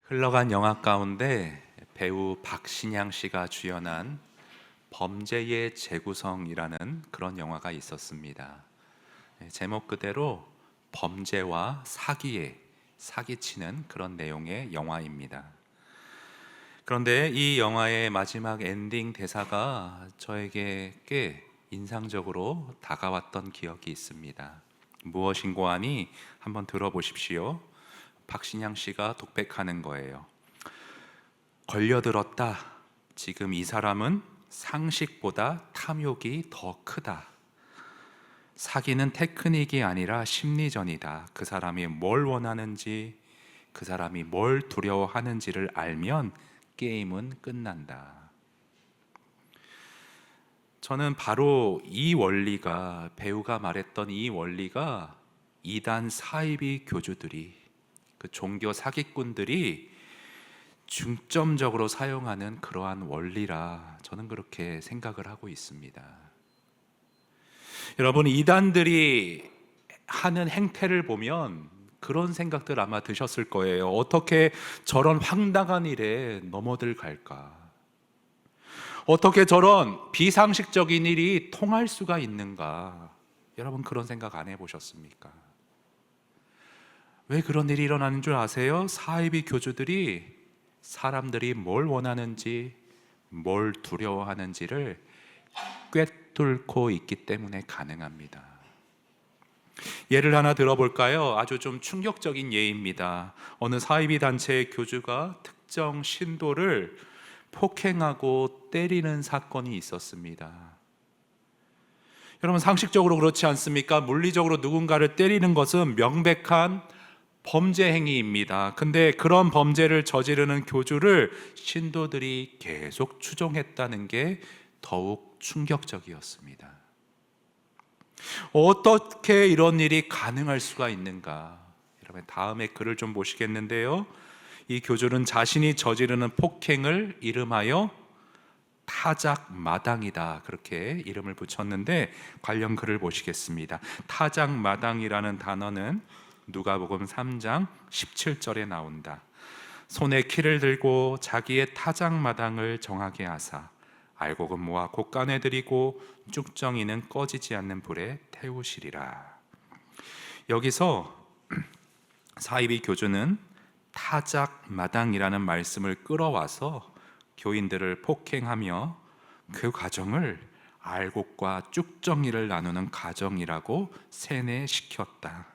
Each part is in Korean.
흘러간 영화 가운데 배우 박신양 씨가 주연한 범죄의 재구성이라는 그런 영화가 있었습니다. 제목 그대로 범죄와 사기치는 그런 내용의 영화입니다. 그런데 이 영화의 마지막 엔딩 대사가 저에게 꽤 인상적으로 다가왔던 기억이 있습니다. 무엇인고 하니 한번 들어보십시오. 박신양 씨가 독백하는 거예요. 걸려들었다. 지금 이 사람은 상식보다 탐욕이 더 크다. 사기는 테크닉이 아니라 심리전이다. 그 사람이 뭘 원하는지, 그 사람이 뭘 두려워하는지를 알면 게임은 끝난다. 저는 바로 이 원리가, 배우가 말했던 이 원리가 이단 사이비 교주들이, 그 종교 사기꾼들이 중점적으로 사용하는 그러한 원리라 저는 그렇게 생각을 하고 있습니다. 여러분, 이단들이 하는 행태를 보면 그런 생각들 아마 드셨을 거예요. 어떻게 저런 황당한 일에 넘어들 갈까? 어떻게 저런 비상식적인 일이 통할 수가 있는가? 여러분, 그런 생각 안 해보셨습니까? 왜 그런 일이 일어나는 줄 아세요? 사이비 교주들이 사람들이 뭘 원하는지, 뭘 두려워하는지를 꿰뚫고 있기 때문에 가능합니다. 예를 하나 들어볼까요? 아주 좀 충격적인 예입니다. 어느 사이비 단체의 교주가 특정 신도를 폭행하고 때리는 사건이 있었습니다. 여러분, 상식적으로 그렇지 않습니까? 물리적으로 누군가를 때리는 것은 명백한 범죄 행위입니다. 근데 그런 범죄를 저지르는 교주를 신도들이 계속 추종했다는 게 더욱 충격적이었습니다. 어떻게 이런 일이 가능할 수가 있는가? 여러분, 다음에 글을 좀 보시겠는데요. 이 교주는 자신이 저지르는 폭행을 이름하여 타작마당이다, 그렇게 이름을 붙였는데 관련 글을 보시겠습니다. 타작마당이라는 단어는 누가복음 3장 17절에 나온다. 손에 키를 들고 자기의 타작마당을 정하게 하사 알곡은 모아 곳간에 들이고 쭉정이는 꺼지지 않는 불에 태우시리라. 여기서 사이비 교주는 타작마당이라는 말씀을 끌어와서 교인들을 폭행하며 그 과정을 알곡과 쭉정이를 나누는 과정이라고 세뇌시켰다.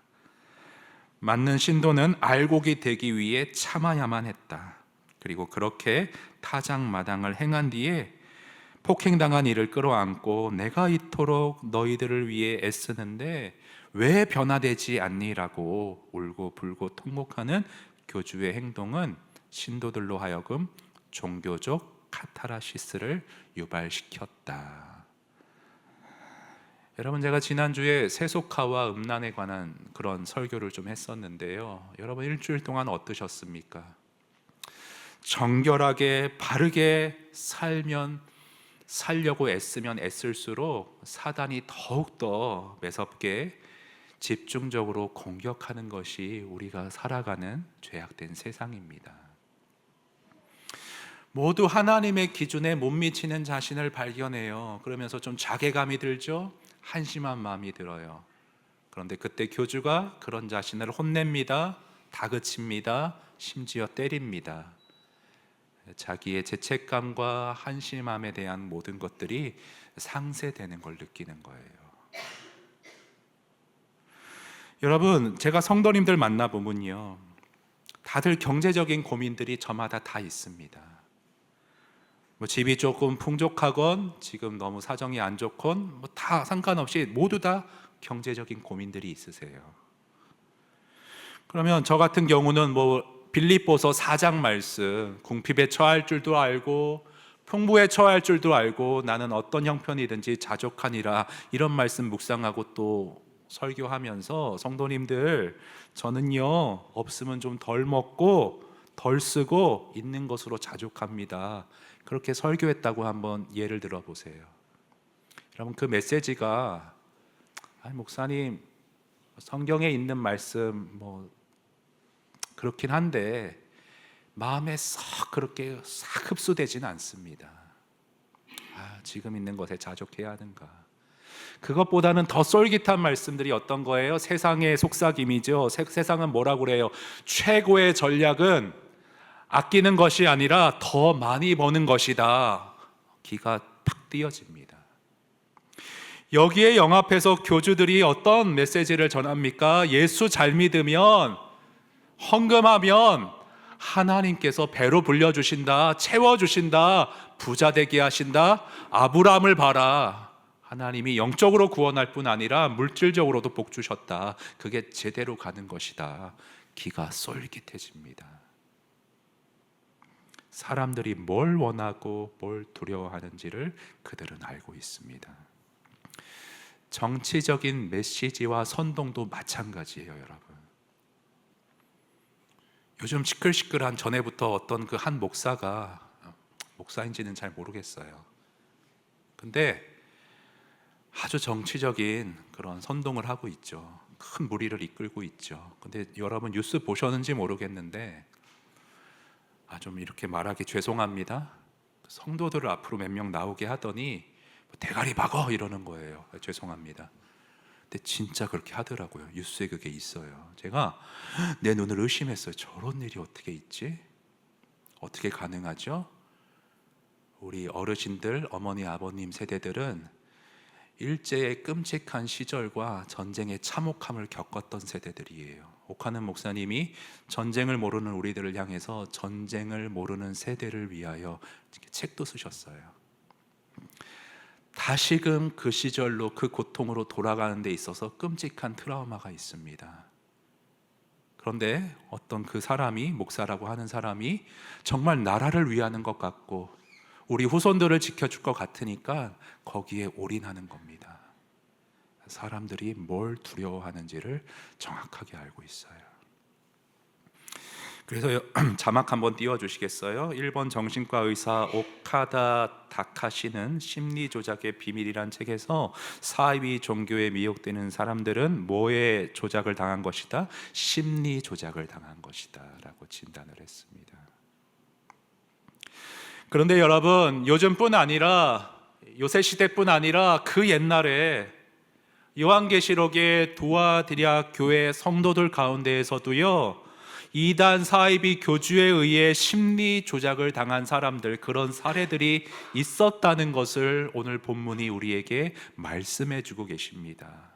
맞는 신도는 알곡이 되기 위해 참아야만 했다. 그리고 그렇게 타작마당을 행한 뒤에 폭행당한 이를 끌어안고 내가 이토록 너희들을 위해 애쓰는데 왜 변화되지 않니라고 울고불고 통곡하는 교주의 행동은 신도들로 하여금 종교적 카타르시스를 유발시켰다. 여러분, 제가 지난주에 세속화와 음란에 관한 그런 설교를 좀 했었는데요. 여러분, 일주일 동안 어떠셨습니까? 정결하게 바르게 살려고 애쓰면 애쓸수록 사단이 더욱더 매섭게 집중적으로 공격하는 것이 우리가 살아가는 죄악된 세상입니다. 모두 하나님의 기준에 못 미치는 자신을 발견해요. 그러면서 좀 자괴감이 들죠? 한심한 마음이 들어요. 그런데 그때 교주가 그런 자신을 혼냅니다. 다그칩니다. 심지어 때립니다. 자기의 죄책감과 한심함에 대한 모든 것들이 상쇄되는 걸 느끼는 거예요. 여러분, 제가 성도님들 만나보면요, 다들 경제적인 고민들이 저마다 다 있습니다. 집이 조금 풍족하건 지금 너무 사정이 안 좋건 다 상관없이 모두 다 경제적인 고민들이 있으세요. 그러면 저 같은 경우는 빌립보서 4장 말씀, 궁핍에 처할 줄도 알고 풍부에 처할 줄도 알고 나는 어떤 형편이든지 자족하니라, 이런 말씀 묵상하고 또 설교하면서 성도님들, 저는요 없으면 좀 덜 먹고 덜 쓰고 있는 것으로 자족합니다, 그렇게 설교했다고 한번 예를 들어 보세요. 여러분, 그 메시지가 목사님 성경에 있는 말씀 그렇긴 한데 마음에 썩 그렇게 싹 흡수되지는 않습니다. 지금 있는 것에 자족해야 하는가? 그것보다는 더 쏠깃한 말씀들이 어떤 거예요? 세상의 속삭임이죠. 세상은 뭐라고 그래요? 최고의 전략은 아끼는 것이 아니라 더 많이 버는 것이다. 기가 탁 띄어집니다. 여기에 영합해서 교주들이 어떤 메시지를 전합니까? 예수 잘 믿으면, 헌금하면 하나님께서 배로 불려주신다, 채워주신다, 부자 되게 하신다. 아브라함을 봐라. 하나님이 영적으로 구원할 뿐 아니라 물질적으로도 복 주셨다. 그게 제대로 가는 것이다. 기가 쏠깃해집니다. 사람들이 뭘 원하고 뭘 두려워하는지를 그들은 알고 있습니다. 정치적인 메시지와 선동도 마찬가지예요, 여러분. 요즘 시끌시끌한 전에부터 어떤 그 한 목사가, 목사인지는 잘 모르겠어요. 근데 아주 정치적인 그런 선동을 하고 있죠. 큰 무리를 이끌고 있죠. 근데 여러분 뉴스 보셨는지 모르겠는데, 좀 이렇게 말하기 죄송합니다. 성도들을 앞으로 몇 명 나오게 하더니 대가리 박어 이러는 거예요. 죄송합니다. 근데 진짜 그렇게 하더라고요. 뉴스에 그게 있어요. 제가 내 눈을 의심했어요. 저런 일이 어떻게 있지? 어떻게 가능하죠? 우리 어르신들, 어머니, 아버님 세대들은 일제의 끔찍한 시절과 전쟁의 참혹함을 겪었던 세대들이에요. 옥하는 목사님이 전쟁을 모르는 우리들을 향해서 전쟁을 모르는 세대를 위하여 책도 쓰셨어요. 다시금 그 시절로, 그 고통으로 돌아가는 데 있어서 끔찍한 트라우마가 있습니다. 그런데 어떤 그 사람이, 목사라고 하는 사람이 정말 나라를 위하는 것 같고 우리 후손들을 지켜줄 것 같으니까 거기에 올인하는 겁니다. 사람들이 뭘 두려워하는지를 정확하게 알고 있어요. 그래서 자막 한번 띄워주시겠어요? 1번 정신과 의사 오카다 다카시는 심리조작의 비밀이란 책에서 사이비 종교에 미혹되는 사람들은 뭐에 조작을 당한 것이다? 심리조작을 당한 것이다 라고 진단을 했습니다. 그런데 여러분, 요즘뿐 아니라 요새 시대뿐 아니라 그 옛날에 요한계시록의 두아디라 교회 성도들 가운데에서도요, 이단 사이비 교주에 의해 심리 조작을 당한 사람들, 그런 사례들이 있었다는 것을 오늘 본문이 우리에게 말씀해 주고 계십니다.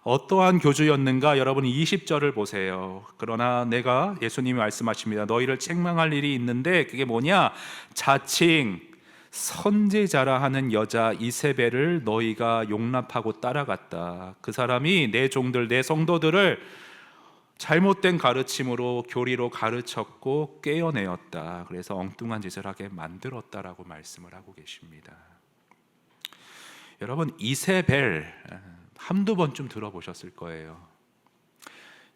어떠한 교주였는가? 여러분 20절을 보세요. 그러나 내가, 예수님이 말씀하십니다. 너희를 책망할 일이 있는데 그게 뭐냐? 자칭 선지자라 하는 여자 이세벨을 너희가 용납하고 따라갔다. 그 사람이 내 종들, 내 성도들을 잘못된 가르침으로, 교리로 가르쳤고 깨어내었다. 그래서 엉뚱한 짓을 하게 만들었다라고 말씀을 하고 계십니다. 여러분, 이세벨 한두 번쯤 들어보셨을 거예요.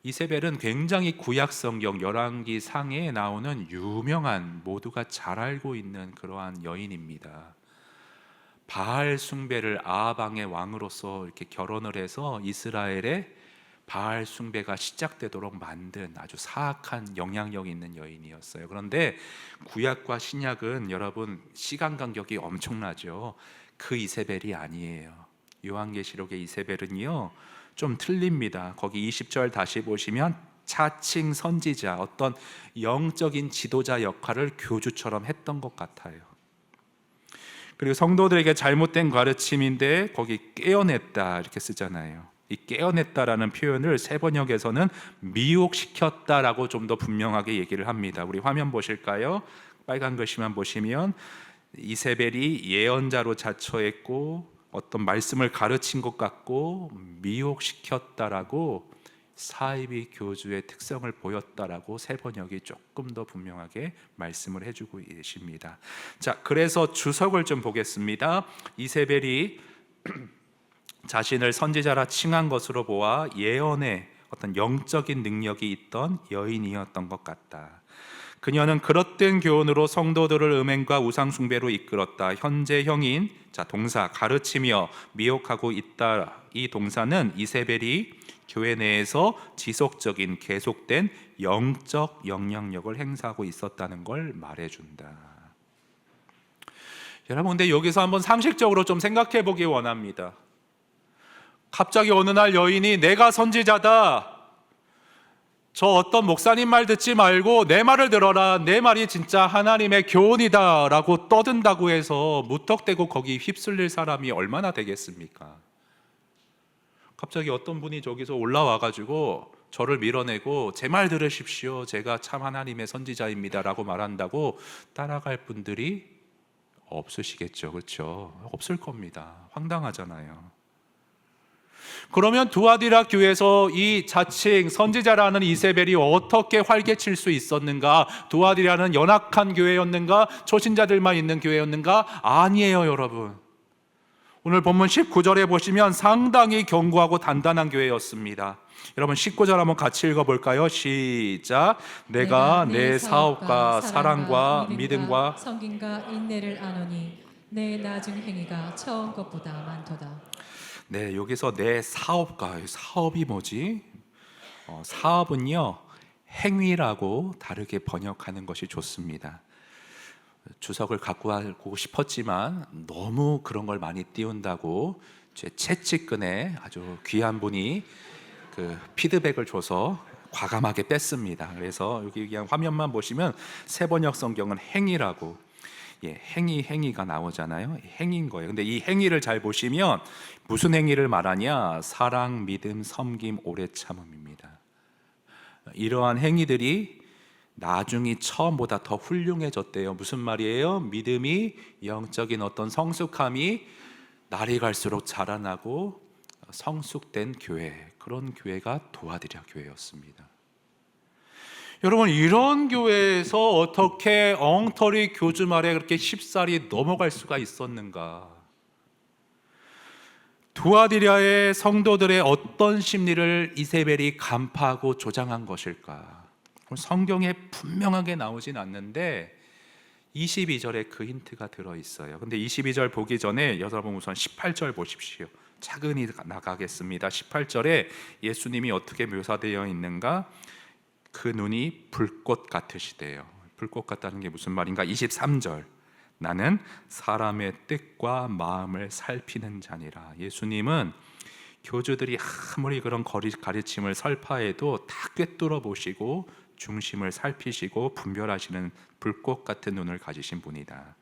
이세벨은 굉장히 구약 성경 열왕기 상에 나오는 유명한, 모두가 잘 알고 있는 그러한 여인입니다. 바알 숭배를 아합 왕의 왕으로서 이렇게 결혼을 해서 이스라엘의 바알 숭배가 시작되도록 만든 아주 사악한 영향력 있는 여인이었어요. 그런데 구약과 신약은 여러분 시간 간격이 엄청나죠. 그 이세벨이 아니에요. 요한계시록의 이세벨은요 좀 틀립니다. 거기 20절 다시 보시면 자칭 선지자, 어떤 영적인 지도자 역할을 교주처럼 했던 것 같아요. 그리고 성도들에게 잘못된 가르침인데 거기 깨어냈다 이렇게 쓰잖아요. 이 깨어냈다라는 표현을 새 번역에서는 미혹시켰다라고 좀 더 분명하게 얘기를 합니다. 우리 화면 보실까요? 빨간 글씨만 보시면 이세벨이 예언자로 자처했고 어떤 말씀을 가르친 것 같고 미혹시켰다라고 사이비 교주의 특성을 보였다라고 새 번역이 조금 더 분명하게 말씀을 해주고 계십니다. 자, 그래서 주석을 좀 보겠습니다. 이세벨이 자신을 선지자라 칭한 것으로 보아 예언의 어떤 영적인 능력이 있던 여인이었던 것 같다. 그녀는 그릇된 교훈으로 성도들을 음행과 우상 숭배로 이끌었다. 현재형인, 자 동사 가르치며 미혹하고 있다. 이 동사는 이세벨이 교회 내에서 지속적인 계속된 영적 영향력을 행사하고 있었다는 걸 말해준다. 여러분, 근데 여기서 한번 상식적으로 좀 생각해 보기 원합니다. 갑자기 어느 날 여인이 내가 선지자다, 저 어떤 목사님 말 듣지 말고 내 말을 들어라, 내 말이 진짜 하나님의 교훈이다 라고 떠든다고 해서 무턱대고 거기 휩쓸릴 사람이 얼마나 되겠습니까? 갑자기 어떤 분이 저기서 올라와가지고 저를 밀어내고 제 말 들으십시오, 제가 참 하나님의 선지자입니다 라고 말한다고 따라갈 분들이 없으시겠죠. 그렇죠? 없을 겁니다. 황당하잖아요. 그러면 두아디라 교회에서 이 자칭 선지자라는 이세벨이 어떻게 활개칠 수 있었는가? 두아디라는 연약한 교회였는가? 초신자들만 있는 교회였는가? 아니에요, 여러분. 오늘 본문 19절에 보시면 상당히 견고하고 단단한 교회였습니다. 여러분 19절 한번 같이 읽어볼까요? 시작. 내가 내 사업과 사랑과 믿음과 성김과 인내를 아노니 내 나중 행위가 처음 것보다 많도다. 네, 여기서 내 사업과, 사업이 뭐지? 사업은요, 행위라고 다르게 번역하는 것이 좋습니다. 주석을 갖고 가고 싶었지만 너무 그런 걸 많이 띄운다고 제 채찍근에 아주 귀한 분이 그 피드백을 줘서 과감하게 뺐습니다. 그래서 여기 그냥 화면만 보시면 세번역 성경은 행위라고, 행위가 나오잖아요. 행인 거예요. 근데 이 행위를 잘 보시면 무슨 행위를 말하냐? 사랑, 믿음, 섬김, 오래 참음입니다. 이러한 행위들이 나중이 처음보다 더 훌륭해졌대요. 무슨 말이에요? 믿음이, 영적인 어떤 성숙함이 날이 갈수록 자라나고 성숙된 교회, 그런 교회가 두아디라 교회였습니다. 여러분, 이런 교회에서 어떻게 엉터리 교주 말에 그렇게 쉽사리 넘어갈 수가 있었는가? 두아디라의 성도들의 어떤 심리를 이세벨이 간파하고 조장한 것일까? 성경에 분명하게 나오진 않는데 22절에 그 힌트가 들어있어요. 근데 22절 보기 전에 여러분 우선 18절 보십시오. 차근히 나가겠습니다. 18절에 예수님이 어떻게 묘사되어 있는가? 그 눈이 불꽃 같으시대요. 불꽃 같다는 게 무슨 말인가? 23절, 나는 사람의 뜻과 마음을 살피는 자니라. 예수님은 교주들이 아무리 그런 가르침을 설파해도 다 꿰뚫어 보시고 중심을 살피시고 분별하시는 불꽃 같은 눈을 가지신 분이다.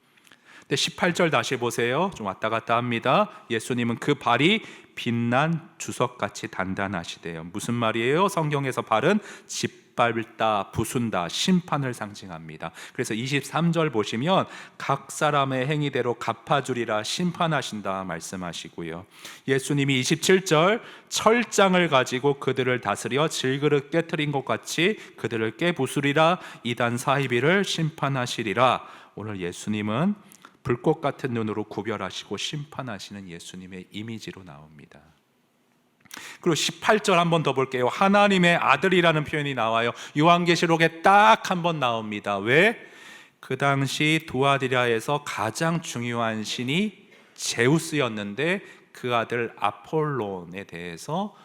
근데 18절 다시 보세요. 좀 왔다 갔다 합니다. 예수님은 그 발이 빛난 주석같이 단단하시대요. 무슨 말이에요? 성경에서 발은 짓밟다, 부순다, 심판을 상징합니다. 그래서 23절 보시면 각 사람의 행위대로 갚아주리라, 심판하신다 말씀하시고요. 예수님이 27절 철장을 가지고 그들을 다스려 질그릇 깨트린 것 같이 그들을 깨부수리라, 이단 사이비를 심판하시리라. 오늘 예수님은 불꽃 같은 눈으로 구별하시고 심판하시는 예수님의 이미지로 나옵니다. 그리고 18절 한 번 더 볼게요. 하나님의 아들이라는 표현이 나와요. 요한계시록에 딱 한 번 나옵니다. 왜? 그 당시 두아디라에서 가장 중요한 신이 제우스였는데 그 아들 아폴론에 대해서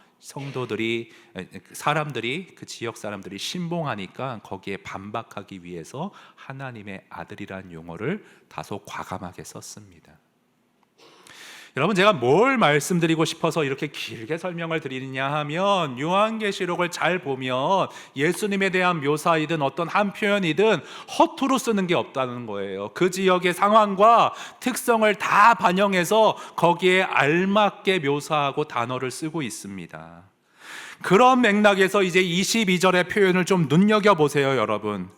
사람들이, 그 지역 사람들이 신봉하니까 거기에 반박하기 위해서 하나님의 아들이라는 용어를 다소 과감하게 썼습니다. 여러분, 제가 뭘 말씀드리고 싶어서 이렇게 길게 설명을 드리느냐 하면 요한계시록을 잘 보면 예수님에 대한 묘사이든 어떤 한 표현이든 허투루 쓰는 게 없다는 거예요. 그 지역의 상황과 특성을 다 반영해서 거기에 알맞게 묘사하고 단어를 쓰고 있습니다. 그런 맥락에서 이제 22절의 표현을 좀 눈여겨보세요, 여러분.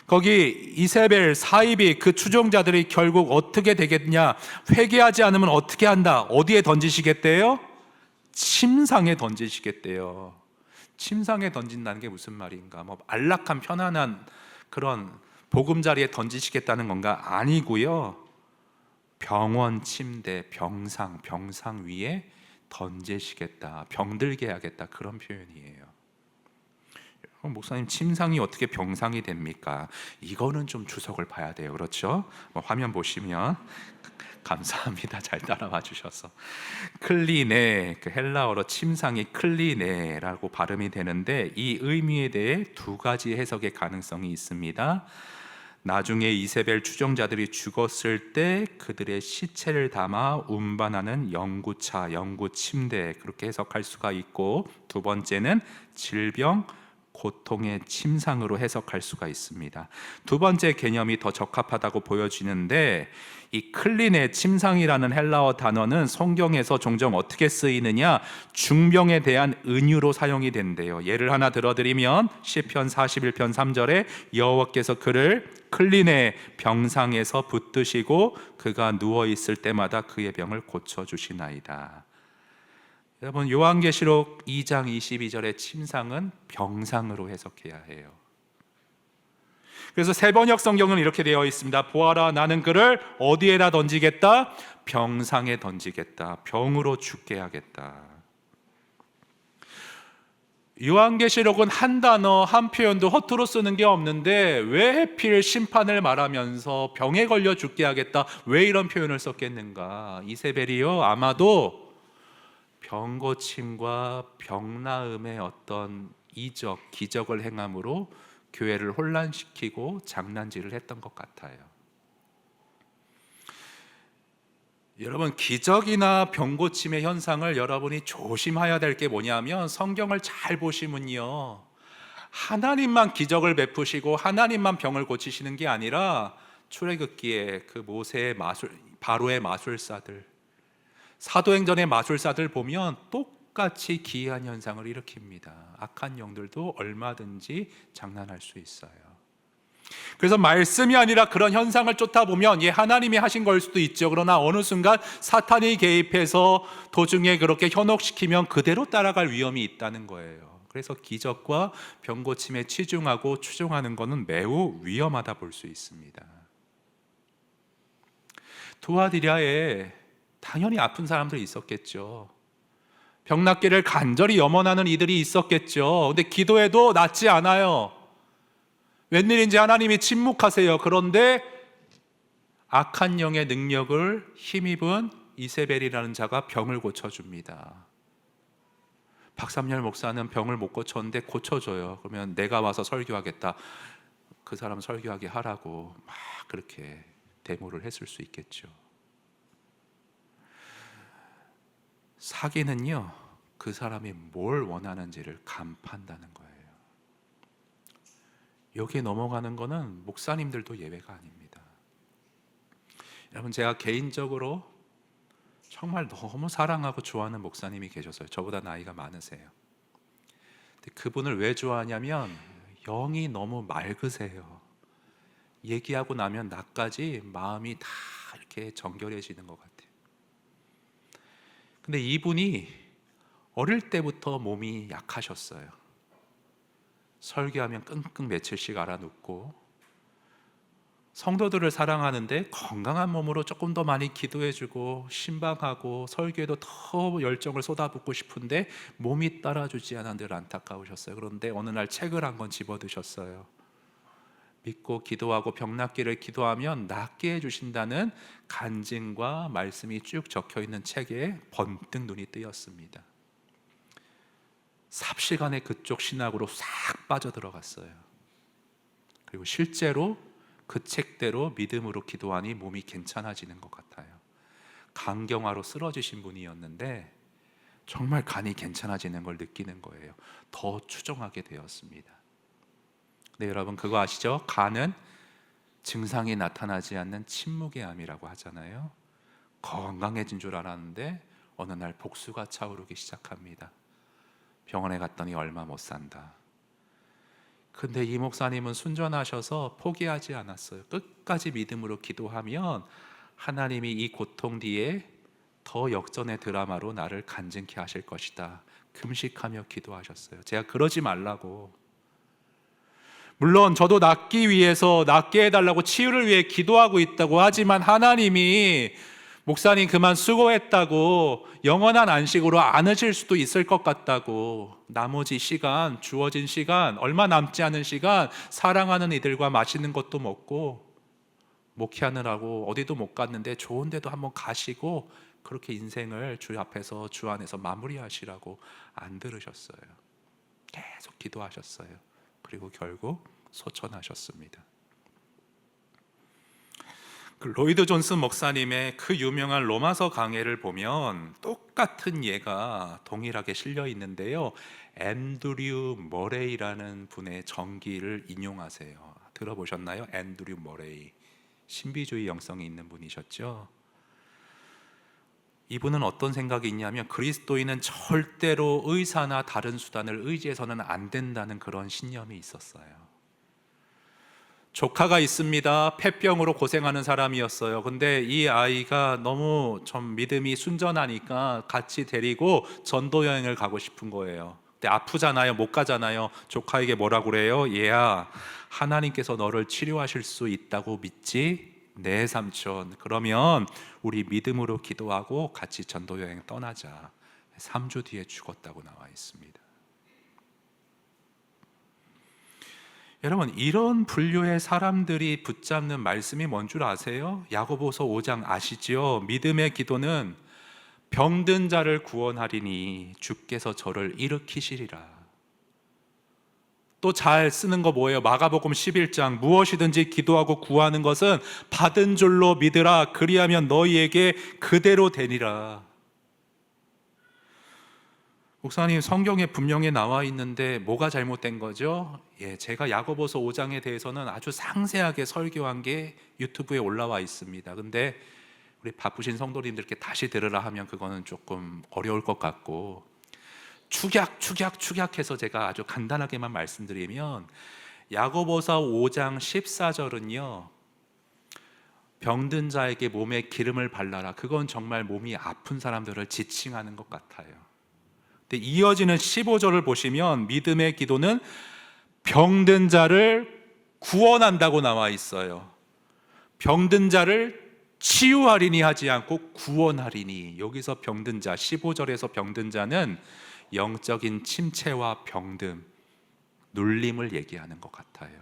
거기 이세벨, 사이비, 그 추종자들이 결국 어떻게 되겠냐? 회개하지 않으면 어떻게 한다? 어디에 던지시겠대요? 침상에 던지시겠대요. 침상에 던진다는 게 무슨 말인가? 뭐 안락한 편안한 그런 보금자리에 던지시겠다는 건가? 아니고요. 병원 침대, 병상 위에 던지시겠다, 병들게 하겠다, 그런 표현이에요. 목사님, 침상이 어떻게 병상이 됩니까? 이거는 좀 주석을 봐야 돼요. 그렇죠? 화면 보시면 감사합니다. 잘 따라와 주셔서. 클리네, 그 헬라어로 침상이 클리네라고 발음이 되는데 이 의미에 대해 두 가지 해석의 가능성이 있습니다. 나중에 이세벨 추종자들이 죽었을 때 그들의 시체를 담아 운반하는 영구차, 영구침대, 그렇게 해석할 수가 있고, 두 번째는 질병, 고통의 침상으로 해석할 수가 있습니다. 두 번째 개념이 더 적합하다고 보여지는데, 이 클린의 침상이라는 헬라어 단어는 성경에서 종종 어떻게 쓰이느냐, 중병에 대한 은유로 사용이 된대요. 예를 하나 들어드리면 시편 41편 3절에 여호와께서 그를 클린의 병상에서 붙드시고 그가 누워 있을 때마다 그의 병을 고쳐 주시나이다. 여러분, 요한계시록 2장 22절의 침상은 병상으로 해석해야 해요. 그래서 세번역 성경은 이렇게 되어 있습니다. 보아라, 나는 그를 어디에다 던지겠다? 병상에 던지겠다. 병으로 죽게 하겠다. 요한계시록은 한 단어, 한 표현도 허투루 쓰는 게 없는데 왜 하필 심판을 말하면서 병에 걸려 죽게 하겠다, 왜 이런 표현을 썼겠는가? 이세벨이요, 아마도 병고침과 병나음의 어떤 이적, 기적을 행함으로 교회를 혼란시키고 장난질을 했던 것 같아요. 여러분, 기적이나 병고침의 현상을 여러분이 조심해야 될 게 뭐냐면, 성경을 잘 보시면요, 하나님만 기적을 베푸시고 하나님만 병을 고치시는 게 아니라 출애굽기에 그 모세의 바로의 마술사들, 사도행전의 마술사들 보면 똑같이 기이한 현상을 일으킵니다. 악한 영들도 얼마든지 장난할 수 있어요. 그래서 말씀이 아니라 그런 현상을 쫓다 보면 하나님이 하신 걸 수도 있죠. 그러나 어느 순간 사탄이 개입해서 도중에 그렇게 현혹시키면 그대로 따라갈 위험이 있다는 거예요. 그래서 기적과 병고침에 치중하고 추종하는 것은 매우 위험하다 볼 수 있습니다. 두아디랴에 당연히 아픈 사람들이 있었겠죠. 병 낫기를 간절히 염원하는 이들이 있었겠죠. 근데 기도해도 낫지 않아요. 웬일인지 하나님이 침묵하세요. 그런데 악한 영의 능력을 힘입은 이세벨이라는 자가 병을 고쳐줍니다. 박삼열 목사는 병을 못 고쳤는데 고쳐줘요. 그러면 내가 와서 설교하겠다, 그 사람 설교하게 하라고 막 그렇게 데모를 했을 수 있겠죠. 사기는요, 그 사람이 뭘 원하는지를 간파한다는 거예요. 여기에 넘어가는 거는 목사님들도 예외가 아닙니다. 여러분, 제가 개인적으로 정말 너무 사랑하고 좋아하는 목사님이 계셨어요. 저보다 나이가 많으세요. 근데 그분을 왜 좋아하냐면 영이 너무 맑으세요. 얘기하고 나면 나까지 마음이 다 이렇게 정결해지는 것 같아요. 근데 이분이 어릴 때부터 몸이 약하셨어요. 설교하면 끙끙 며칠씩 알아눕고, 성도들을 사랑하는데 건강한 몸으로 조금 더 많이 기도해주고 신방하고 설교에도 더 열정을 쏟아붓고 싶은데 몸이 따라주지 않아 늘 안타까우셨어요. 그런데 어느 날 책을 한 권 집어드셨어요. 믿고 기도하고 병 낫기를 기도하면 낫게 해주신다는 간증과 말씀이 쭉 적혀있는 책에 번뜩 눈이 뜨였습니다. 삽시간에 그쪽 신학으로 싹 빠져들어갔어요. 그리고 실제로 그 책대로 믿음으로 기도하니 몸이 괜찮아지는 것 같아요. 간경화로 쓰러지신 분이었는데 정말 간이 괜찮아지는 걸 느끼는 거예요. 더 추종하게 되었습니다. 네, 여러분 그거 아시죠? 간은 증상이 나타나지 않는 침묵의 암이라고 하잖아요. 건강해진 줄 알았는데 어느 날 복수가 차오르기 시작합니다. 병원에 갔더니 얼마 못 산다. 근데 이 목사님은 순전하셔서 포기하지 않았어요. 끝까지 믿음으로 기도하면 하나님이 이 고통 뒤에 더 역전의 드라마로 나를 간증케 하실 것이다. 금식하며 기도하셨어요. 제가 그러지 말라고. 물론 저도 낫기 위해서 낫게 해달라고 치유를 위해 기도하고 있다고 하지만 하나님이 목사님 그만 수고했다고 영원한 안식으로 안으실 수도 있을 것 같다고, 나머지 시간, 주어진 시간, 얼마 남지 않은 시간 사랑하는 이들과 맛있는 것도 먹고 목회하느라고 어디도 못 갔는데 좋은 데도 한번 가시고 그렇게 인생을 주 앞에서 주 안에서 마무리하시라고 안 들으셨어요. 계속 기도하셨어요. 그리고 결국 소천하셨습니다. 그 로이드 존슨 목사님의 그 유명한 로마서 강해를 보면 똑같은 예가 동일하게 실려 있는데요. 앤드류 머레이라는 분의 전기를 인용하세요. 들어보셨나요? 앤드류 머레이. 신비주의 영성이 있는 분이셨죠. 이분은 어떤 생각이 있냐면 그리스도인은 절대로 의사나 다른 수단을 의지해서는 안 된다는 그런 신념이 있었어요. 조카가 있습니다. 폐병으로 고생하는 사람이었어요. 근데 이 아이가 너무 좀 믿음이 순전하니까 같이 데리고 전도 여행을 가고 싶은 거예요. 근데 아프잖아요. 못 가잖아요. 조카에게 뭐라고 그래요? 얘야, 하나님께서 너를 치료하실 수 있다고 믿지? 네, 삼촌. 그러면 우리 믿음으로 기도하고 같이 전도 여행 떠나자. 3주 뒤에 죽었다고 나와 있습니다. 여러분, 이런 분류의 사람들이 붙잡는 말씀이 뭔 줄 아세요? 야고보서 5장 아시죠? 믿음의 기도는 병든 자를 구원하리니 주께서 저를 일으키시리라. 또 잘 쓰는 거 뭐예요? 마가복음 11장 무엇이든지 기도하고 구하는 것은 받은 줄로 믿으라. 그리하면 너희에게 그대로 되리라. 목사님, 성경에 분명히 나와 있는데 뭐가 잘못된 거죠? 제가 야고보서 5장에 대해서는 아주 상세하게 설교한 게 유튜브에 올라와 있습니다. 근데 우리 바쁘신 성도님들께 다시 들으라 하면 그거는 조금 어려울 것 같고, 축약해서 제가 아주 간단하게만 말씀드리면 야고보서 5장 14절은요, 병든 자에게 몸에 기름을 발라라. 그건 정말 몸이 아픈 사람들을 지칭하는 것 같아요. 근데 이어지는 15절을 보시면 믿음의 기도는 병든 자를 구원한다고 나와 있어요. 병든 자를 치유하리니 하지 않고 구원하리니. 여기서 병든 자, 15절에서 병든 자는 영적인 침체와 병듦, 눌림을 얘기하는 것 같아요.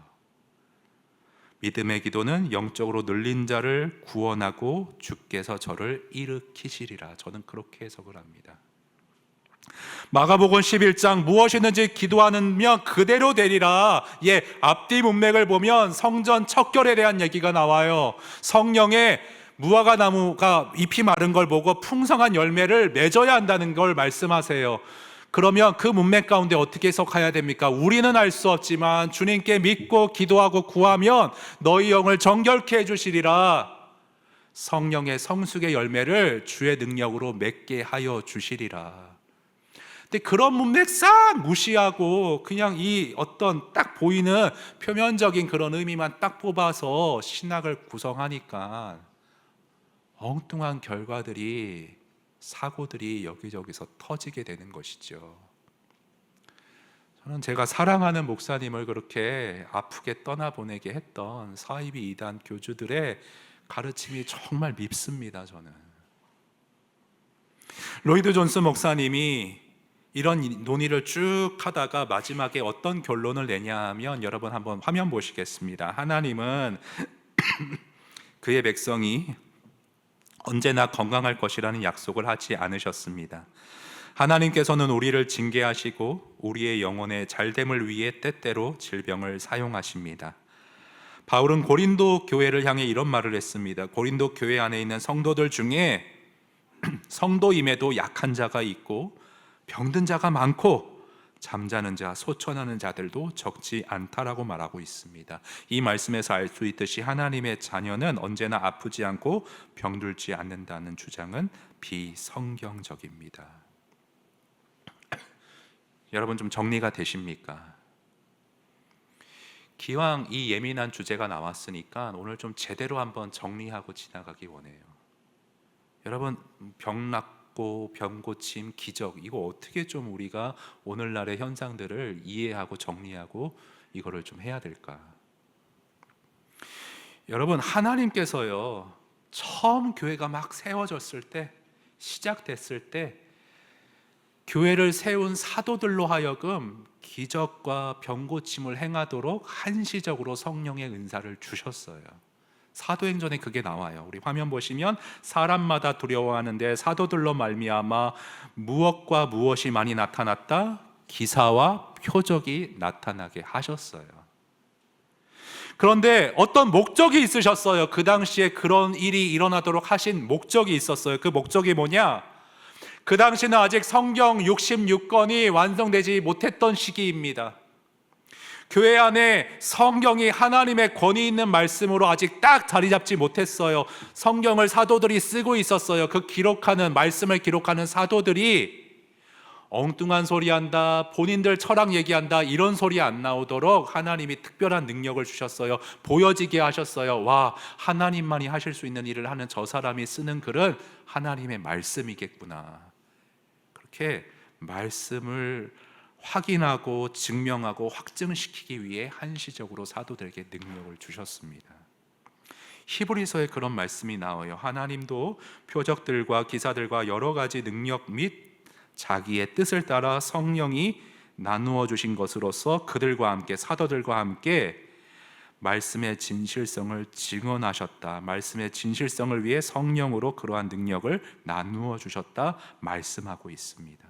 믿음의 기도는 영적으로 눌린 자를 구원하고 주께서 저를 일으키시리라. 저는 그렇게 해석을 합니다. 마가복음 11장 무엇이든지 기도하면 그대로 되리라. 앞뒤 문맥을 보면 성전 척결에 대한 얘기가 나와요. 성령의 무화과 나무가 잎이 마른 걸 보고 풍성한 열매를 맺어야 한다는 걸 말씀하세요. 그러면 그 문맥 가운데 어떻게 해석해야 됩니까? 우리는 알 수 없지만 주님께 믿고 기도하고 구하면 너희 영을 정결케 해주시리라. 성령의 성숙의 열매를 주의 능력으로 맺게 하여 주시리라. 근데 그런 문맥 싹 무시하고 그냥 이 어떤 딱 보이는 표면적인 그런 의미만 딱 뽑아서 신학을 구성하니까 엉뚱한 결과들이, 사고들이 여기저기서 터지게 되는 것이죠. 저는 제가 사랑하는 목사님을 그렇게 아프게 떠나보내게 했던 사이비 이단 교주들의 가르침이 정말 밉습니다. 저는 로이드 존슨 목사님이 이런 논의를 쭉 하다가 마지막에 어떤 결론을 내냐 하면, 여러분 한번 화면 보시겠습니다. 하나님은 그의 백성이 언제나 건강할 것이라는 약속을 하지 않으셨습니다. 하나님께서는 우리를 징계하시고 우리의 영혼의 잘됨을 위해 때때로 질병을 사용하십니다. 바울은 고린도 교회를 향해 이런 말을 했습니다. 고린도 교회 안에 있는 성도들 중에 성도임에도 약한 자가 있고 병든 자가 많고 잠자는 자, 소천하는 자들도 적지 않다라고 말하고 있습니다. 이 말씀에서 알 수 있듯이 하나님의 자녀는 언제나 아프지 않고 병들지 않는다는 주장은 비성경적입니다. 여러분 좀 정리가 되십니까? 기왕 이 예민한 주제가 나왔으니까 오늘 좀 제대로 한번 정리하고 지나가기 원해요. 여러분, 병 낫고 병 고침, 기적, 이거 어떻게 좀 우리가 오늘날의 현상들을 이해하고 정리하고 이거를 좀 해야 될까? 여러분, 하나님께서요, 처음 교회가 막 세워졌을 때, 시작됐을 때 교회를 세운 사도들로 하여금 기적과 병 고침을 행하도록 한시적으로 성령의 은사를 주셨어요. 사도행전에 그게 나와요. 우리 화면 보시면 사람마다 두려워하는데 사도들로 말미암아 무엇과 무엇이 많이 나타났다? 기사와 표적이 나타나게 하셨어요. 그런데 어떤 목적이 있으셨어요. 그 당시에 그런 일이 일어나도록 하신 목적이 있었어요. 그 목적이 뭐냐? 그 당시는 아직 성경 66권이 완성되지 못했던 시기입니다. 교회 안에 성경이 하나님의 권위 있는 말씀으로 아직 딱 자리 잡지 못했어요. 성경을 사도들이 쓰고 있었어요. 그 기록하는, 말씀을 기록하는 사도들이 엉뚱한 소리 한다, 본인들 철학 얘기한다, 이런 소리 안 나오도록 하나님이 특별한 능력을 주셨어요. 보여지게 하셨어요. 와, 하나님만이 하실 수 있는 일을 하는 저 사람이 쓰는 글은 하나님의 말씀이겠구나. 그렇게 말씀을 확인하고 증명하고 확증시키기 위해 한시적으로 사도들에게 능력을 주셨습니다. 히브리서에 그런 말씀이 나와요. 하나님도 표적들과 기사들과 여러 가지 능력 및 자기의 뜻을 따라 성령이 나누어 주신 것으로서 그들과 함께, 사도들과 함께 말씀의 진실성을 증언하셨다. 말씀의 진실성을 위해 성령으로 그러한 능력을 나누어 주셨다 말씀하고 있습니다.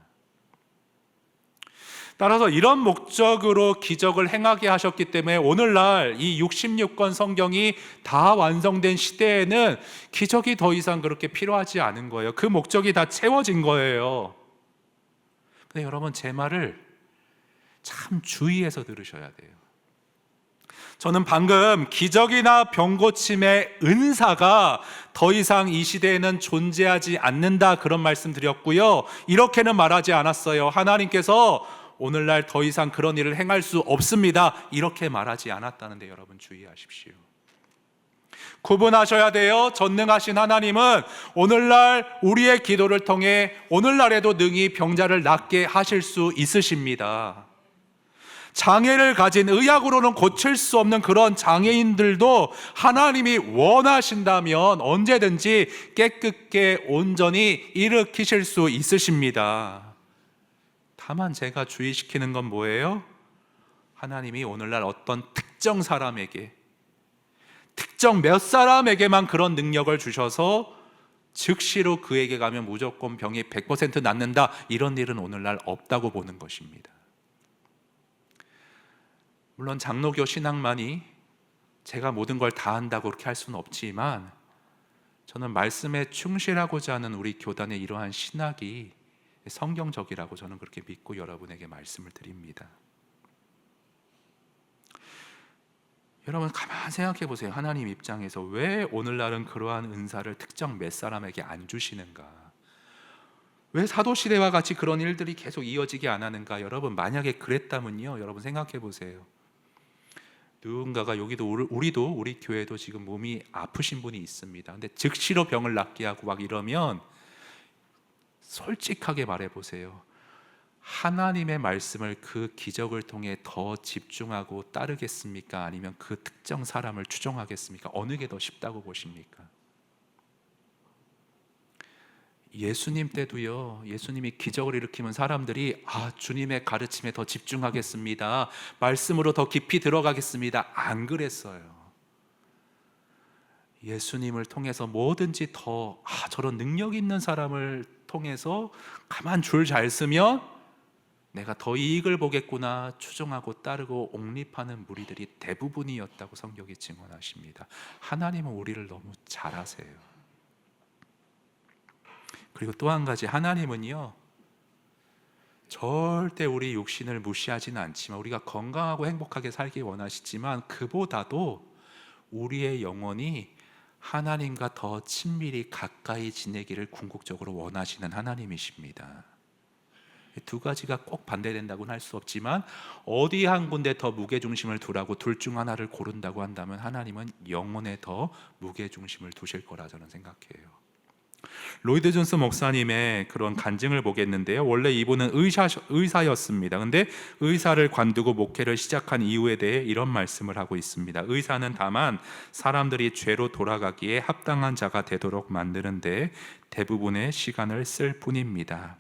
따라서 이런 목적으로 기적을 행하게 하셨기 때문에 오늘날 이 66권 성경이 다 완성된 시대에는 기적이 더 이상 그렇게 필요하지 않은 거예요. 그 목적이 다 채워진 거예요. 근데 여러분, 제 말을 참 주의해서 들으셔야 돼요. 저는 방금 기적이나 병고침의 은사가 더 이상 이 시대에는 존재하지 않는다 그런 말씀 드렸고요. 이렇게는 말하지 않았어요. 하나님께서 오늘날 더 이상 그런 일을 행할 수 없습니다, 이렇게 말하지 않았다는데 여러분 주의하십시오. 구분하셔야 돼요. 전능하신 하나님은 오늘날 우리의 기도를 통해 오늘날에도 능히 병자를 낫게 하실 수 있으십니다. 장애를 가진, 의학으로는 고칠 수 없는 그런 장애인들도 하나님이 원하신다면 언제든지 깨끗게 온전히 일으키실 수 있으십니다. 다만 제가 주의시키는 건 뭐예요? 하나님이 오늘날 어떤 특정 사람에게, 특정 몇 사람에게만 그런 능력을 주셔서 즉시로 그에게 가면 무조건 병이 100% 낫는다, 이런 일은 오늘날 없다고 보는 것입니다. 물론 장로교 신앙만이 제가 모든 걸 다 한다고 그렇게 할 수는 없지만, 저는 말씀에 충실하고자 하는 우리 교단의 이러한 신학이 성경적이라고 저는 그렇게 믿고 여러분에게 말씀을 드립니다. 여러분 가만히 생각해 보세요. 하나님 입장에서 왜 오늘날은 그러한 은사를 특정 몇 사람에게 안 주시는가? 왜 사도시대와 같이 그런 일들이 계속 이어지게 안 하는가? 여러분 만약에 그랬다면요, 여러분 생각해 보세요. 누군가가 여기도 우리 교회도 지금 몸이 아프신 분이 있습니다. 근데 즉시로 병을 낫게 하고 막 이러면 솔직하게 말해보세요. 하나님의 말씀을 그 기적을 통해 더 집중하고 따르겠습니까? 아니면 그 특정 사람을 추종하겠습니까? 어느 게 더 쉽다고 보십니까? 예수님 때도요, 예수님이 기적을 일으키면 사람들이 주님의 가르침에 더 집중하겠습니다, 말씀으로 더 깊이 들어가겠습니다, 안 그랬어요. 예수님을 통해서 뭐든지 더 저런 능력 있는 사람을 통해서 가만 줄 잘 쓰면 내가 더 이익을 보겠구나 추종하고 따르고 옹립하는 무리들이 대부분이었다고 성경이 증언하십니다. 하나님은 우리를 너무 잘 아세요. 그리고 또 한 가지, 하나님은요 절대 우리 육신을 무시하지는 않지만, 우리가 건강하고 행복하게 살기 원하시지만 그보다도 우리의 영혼이 하나님과 더 친밀히 가까이 지내기를 궁극적으로 원하시는 하나님이십니다. 두 가지가 꼭 반대된다고는 할 수 없지만, 어디 한 군데 더 무게중심을 두라고 둘 중 하나를 고른다고 한다면 하나님은 영혼에 더 무게중심을 두실 거라 저는 생각해요. 로이드 존스 목사님의 그런 간증을 보겠는데요, 원래 이분은 의사였습니다. 근데 의사를 관두고 목회를 시작한 이유에 대해 이런 말씀을 하고 있습니다. 의사는 다만 사람들이 죄로 돌아가기에 합당한 자가 되도록 만드는데 대부분의 시간을 쓸 뿐입니다.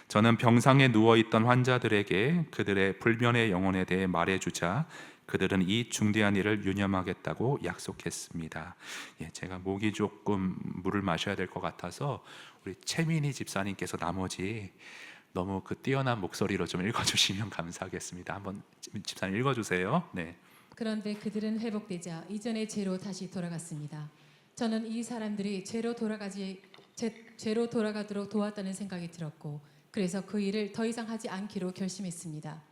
저는 병상에 누워있던 환자들에게 그들의 불면의 영혼에 대해 말해주자 그들은 이 중대한 일을 유념하겠다고 약속했습니다. 예, 제가 목이 조금 물을 마셔야 될 것 같아서 우리 최민희 집사님께서 나머지 너무 그 뛰어난 목소리로 좀 읽어주시면 감사하겠습니다. 한번 집사님 읽어주세요. 네. 그런데 그들은 회복되자 이전의 죄로 다시 돌아갔습니다. 저는 이 사람들이 죄로 돌아가도록 도왔다는 생각이 들었고, 그래서 그 일을 더 이상 하지 않기로 결심했습니다.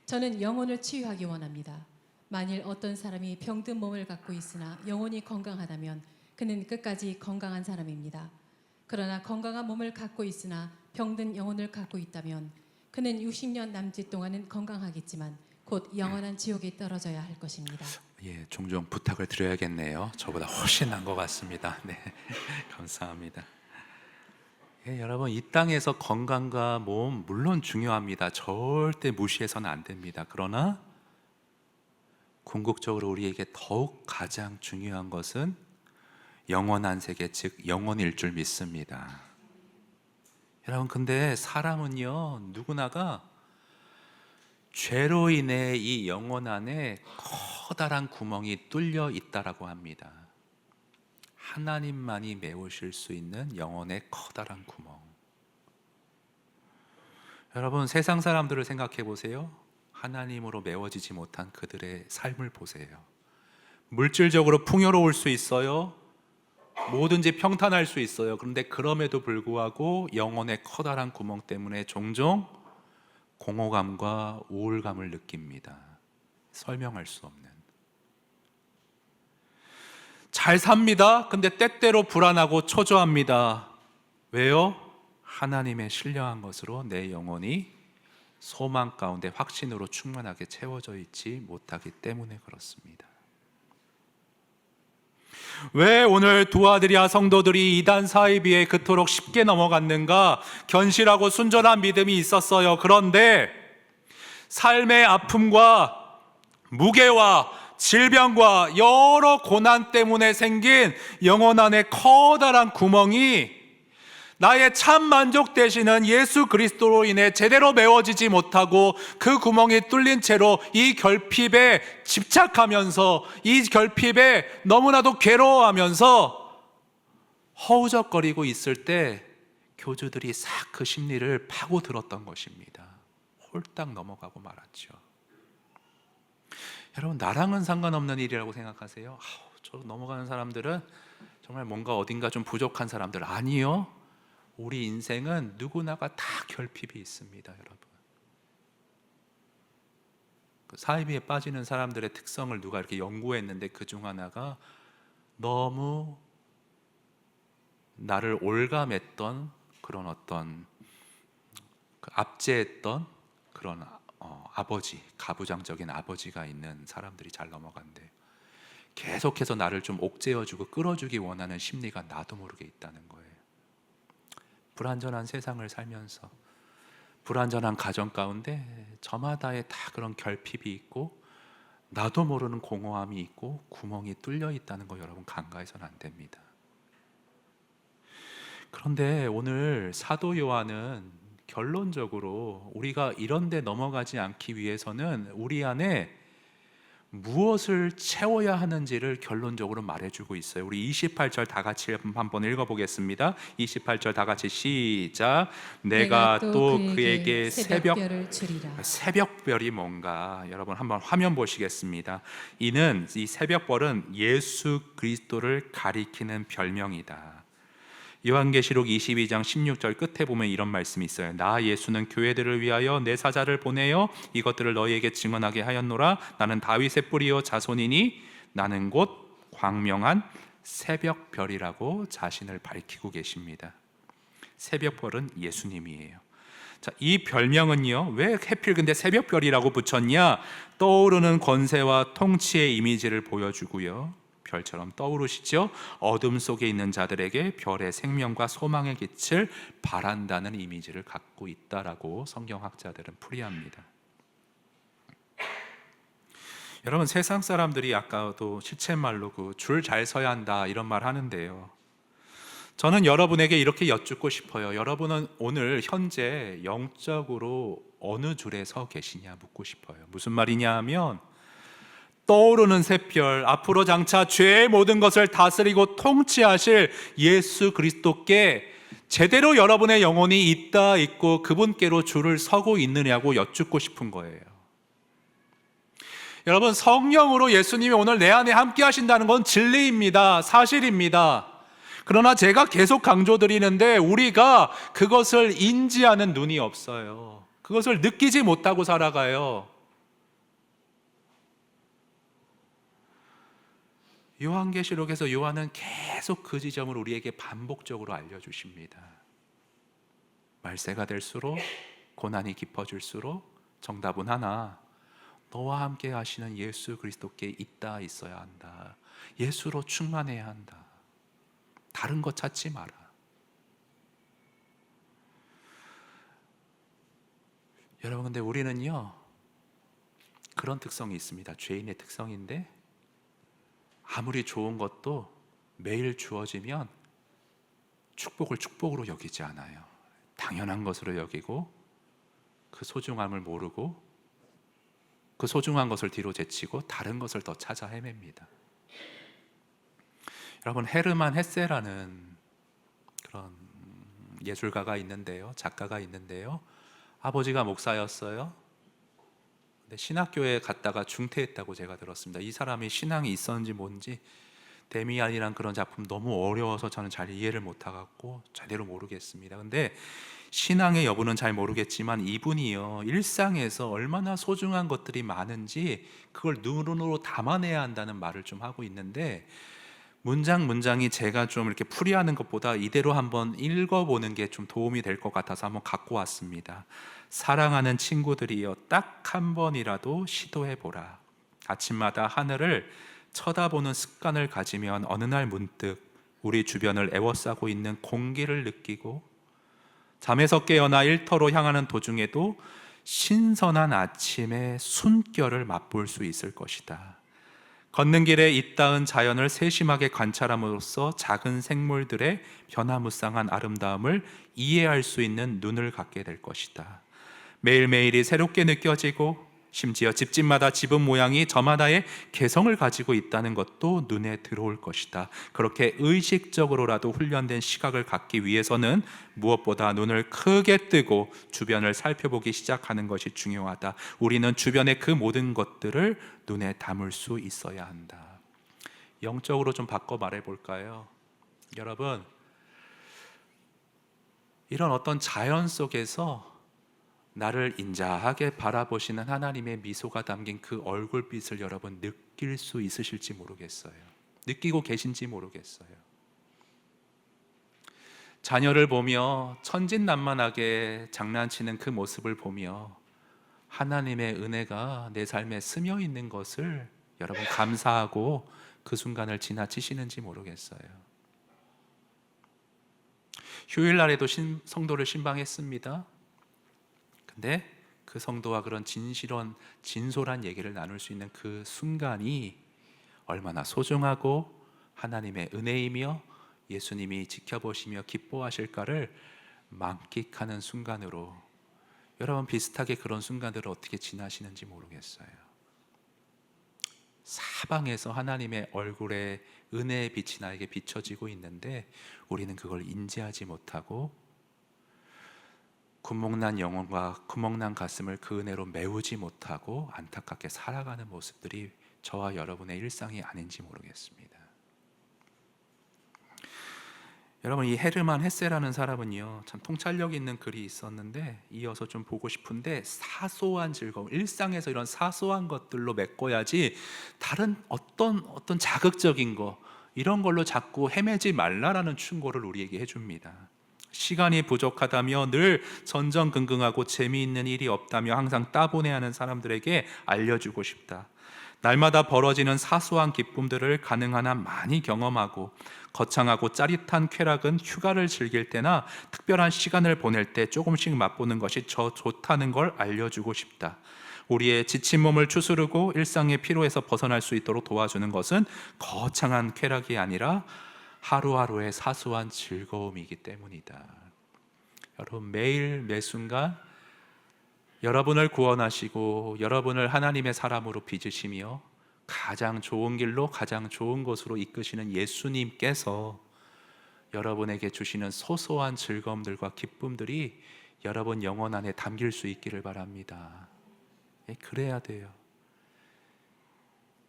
저는 영혼을 치유하기 원합니다. 만일 어떤 사람이 병든 몸을 갖고 있으나 영혼이 건강하다면 그는 끝까지 건강한 사람입니다. 그러나 건강한 몸을 갖고 있으나 병든 영혼을 갖고 있다면 그는 60년 남짓 동안은 건강하겠지만 곧 영원한 지옥에 떨어져야 할 것입니다. 예, 종종 부탁을 드려야겠네요. 저보다 훨씬 난 것 같습니다. 네, 감사합니다. 예, 여러분, 이 땅에서 건강과 몸 물론 중요합니다. 절대 무시해서는 안 됩니다. 그러나 궁극적으로 우리에게 더욱 가장 중요한 것은 영원한 세계, 즉 영혼일 줄 믿습니다. 여러분, 근데 사람은요, 누구나가 죄로 인해 이 영혼 안에 커다란 구멍이 뚫려 있다라고 합니다. 하나님만이 메우실 수 있는 영혼의 커다란 구멍. 여러분, 세상 사람들을 생각해 보세요. 하나님으로 메워지지 못한 그들의 삶을 보세요. 물질적으로 풍요로울 수 있어요. 뭐든지 평탄할 수 있어요. 그런데 그럼에도 불구하고 영혼의 커다란 구멍 때문에 종종 공허감과 우울감을 느낍니다. 설명할 수 없는. 잘 삽니다. 근데 때때로 불안하고 초조합니다. 왜요? 하나님의 신령한 것으로 내 영혼이 소망 가운데 확신으로 충만하게 채워져 있지 못하기 때문에 그렇습니다. 왜 오늘 두 아들이야 성도들이 이단 사이비에 그토록 쉽게 넘어갔는가? 견실하고 순전한 믿음이 있었어요. 그런데 삶의 아픔과 무게와 질병과 여러 고난 때문에 생긴 영혼 안에 커다란 구멍이 나의 참 만족 되시는 예수 그리스도로 인해 제대로 메워지지 못하고 그 구멍이 뚫린 채로 이 결핍에 집착하면서 이 결핍에 너무나도 괴로워하면서 허우적거리고 있을 때 교주들이 싹 그 심리를 파고들었던 것입니다. 홀딱 넘어가고 말았죠. 여러분, 나랑은 상관없는 일이라고 생각하세요? 저 넘어가는 사람들은 정말 뭔가 어딘가 좀 부족한 사람들. 아니요. 우리 인생은 누구나가 다 결핍이 있습니다, 여러분. 그 사이비에 빠지는 사람들의 특성을 누가 이렇게 연구했는데 그중 하나가 너무 나를 올감했던 그런 어떤 압제했던 그런 아버지, 가부장적인 아버지가 있는 사람들이 잘 넘어간대. 계속해서 나를 좀 옥죄어주고 끌어주기 원하는 심리가 나도 모르게 있다는 거예요. 불완전한 세상을 살면서 불완전한 가정 가운데 저마다의 다 그런 결핍이 있고 나도 모르는 공허함이 있고 구멍이 뚫려 있다는 거 여러분 간과해서는 안 됩니다. 그런데 오늘 사도 요한은 결론적으로 우리가 이런 데 넘어가지 않기 위해서는 우리 안에 무엇을 채워야 하는지를 결론적으로 말해주고 있어요. 우리 28절 다 같이 한번 읽어보겠습니다. 28절 다 같이 시작. 내가 또 그에게 새벽별을 주리라. 새벽별이 뭔가 여러분 한번 화면 보시겠습니다. 이는 이 새벽별은 예수 그리스도를 가리키는 별명이다. 요한계시록 22장 16절 끝에 보면 이런 말씀이 있어요. 나 예수는 교회들을 위하여 내 사자를 보내어 이것들을 너희에게 증언하게 하였노라. 나는 다윗의 뿌리요 자손이니 나는 곧 광명한 새벽별이라고 자신을 밝히고 계십니다. 새벽별은 예수님이에요. 자, 이 별명은요, 왜 하필 근데 새벽별이라고 붙였냐? 떠오르는 권세와 통치의 이미지를 보여주고요, 별처럼 떠오르시죠. 어둠 속에 있는 자들에게 별의 생명과 소망의 빛을 발한다는 이미지를 갖고 있다라고 성경학자들은 풀이합니다. 여러분, 세상 사람들이 아까도 실체말로 그 줄 잘 서야 한다 이런 말 하는데요, 저는 여러분에게 이렇게 여쭙고 싶어요. 여러분은 오늘 현재 영적으로 어느 줄에 서 계시냐 묻고 싶어요. 무슨 말이냐 하면 떠오르는 샛별, 앞으로 장차 죄의 모든 것을 다스리고 통치하실 예수 그리스도께 제대로 여러분의 영혼이 있다 있고 그분께로 줄을 서고 있느냐고 여쭙고 싶은 거예요. 여러분, 성령으로 예수님이 오늘 내 안에 함께 하신다는 건 진리입니다. 사실입니다. 그러나 제가 계속 강조드리는데 우리가 그것을 인지하는 눈이 없어요. 그것을 느끼지 못하고 살아가요. 요한계시록에서 요한은 계속 그 지점을 우리에게 반복적으로 알려주십니다. 말세가 될수록 고난이 깊어질수록 정답은 하나, 너와 함께 하시는 예수 그리스도께 있다 있어야 한다. 예수로 충만해야 한다. 다른 것 찾지 마라. 여러분, 근데 우리는요, 그런 특성이 있습니다. 죄인의 특성인데 아무리 좋은 것도 매일 주어지면 축복을 축복으로 여기지 않아요. 당연한 것으로 여기고 그 소중함을 모르고 그 소중한 것을 뒤로 제치고 다른 것을 더 찾아 헤맵니다. 여러분, 헤르만 헤세라는 그런 예술가가 있는데요, 작가가 있는데요, 아버지가 목사였어요. 근데 신학교에 갔다가 중퇴했다고 제가 들었습니다. 이 사람이 신앙이 있었는지 뭔지, 데미안이란 그런 작품 너무 어려워서 저는 잘 이해를 못하겠고 제대로 모르겠습니다. 근데 신앙의 여부는 잘 모르겠지만 이분이요, 일상에서 얼마나 소중한 것들이 많은지 그걸 눈으로 담아내야 한다는 말을 좀 하고 있는데, 문장이 제가 좀 이렇게 풀이하는 것보다 이대로 한번 읽어보는 게 좀 도움이 될 것 같아서 한번 갖고 왔습니다. 사랑하는 친구들이여, 딱 한 번이라도 시도해보라. 아침마다 하늘을 쳐다보는 습관을 가지면 어느 날 문득 우리 주변을 에워싸고 있는 공기를 느끼고, 잠에서 깨어나 일터로 향하는 도중에도 신선한 아침의 숨결을 맛볼 수 있을 것이다. 걷는 길에 잇닿은 자연을 세심하게 관찰함으로써 작은 생물들의 변화무쌍한 아름다움을 이해할 수 있는 눈을 갖게 될 것이다. 매일매일이 새롭게 느껴지고 심지어 집집마다 지붕 모양이 저마다의 개성을 가지고 있다는 것도 눈에 들어올 것이다. 그렇게 의식적으로라도 훈련된 시각을 갖기 위해서는 무엇보다 눈을 크게 뜨고 주변을 살펴보기 시작하는 것이 중요하다. 우리는 주변의 그 모든 것들을 눈에 담을 수 있어야 한다. 영적으로 좀 바꿔 말해 볼까요? 여러분, 이런 어떤 자연 속에서 나를 인자하게 바라보시는 하나님의 미소가 담긴 그 얼굴빛을 여러분 느낄 수 있으실지 모르겠어요. 느끼고 계신지 모르겠어요. 자녀를 보며 천진난만하게 장난치는 그 모습을 보며 하나님의 은혜가 내 삶에 스며 있는 것을 여러분 감사하고 그 순간을 지나치시는지 모르겠어요. 휴일날에도 성도를 신방했습니다. 근데 그 성도와 그런 진솔한 얘기를 나눌 수 있는 그 순간이 얼마나 소중하고 하나님의 은혜이며 예수님이 지켜보시며 기뻐하실까를 만끽하는 순간으로, 여러분 비슷하게 그런 순간들을 어떻게 지나시는지 모르겠어요. 사방에서 하나님의 얼굴에 은혜의 빛이 나에게 비춰지고 있는데 우리는 그걸 인지하지 못하고 구멍난 영혼과 구멍난 가슴을 그 은혜로 메우지 못하고 안타깝게 살아가는 모습들이 저와 여러분의 일상이 아닌지 모르겠습니다. 여러분, 이 헤르만 헤세라는 사람은요, 참 통찰력 있는 글이 있었는데 이어서 좀 보고 싶은데, 사소한 즐거움, 일상에서 이런 사소한 것들로 메꿔야지 다른 어떤 자극적인 거 이런 걸로 자꾸 헤매지 말라라는 충고를 우리에게 해줍니다. 시간이 부족하다며 늘 전전긍긍하고 재미있는 일이 없다며 항상 따분해하는 사람들에게 알려주고 싶다. 날마다 벌어지는 사소한 기쁨들을 가능한 한 많이 경험하고 거창하고 짜릿한 쾌락은 휴가를 즐길 때나 특별한 시간을 보낼 때 조금씩 맛보는 것이 더 좋다는 걸 알려주고 싶다. 우리의 지친 몸을 추스르고 일상의 피로에서 벗어날 수 있도록 도와주는 것은 거창한 쾌락이 아니라 하루하루의 사소한 즐거움이기 때문이다. 여러분, 매일 매 순간 여러분을 구원하시고 여러분을 하나님의 사람으로 빚으시며 가장 좋은 길로 가장 좋은 곳으로 이끄시는 예수님께서 여러분에게 주시는 소소한 즐거움들과 기쁨들이 여러분 영혼 안에 담길 수 있기를 바랍니다. 그래야 돼요.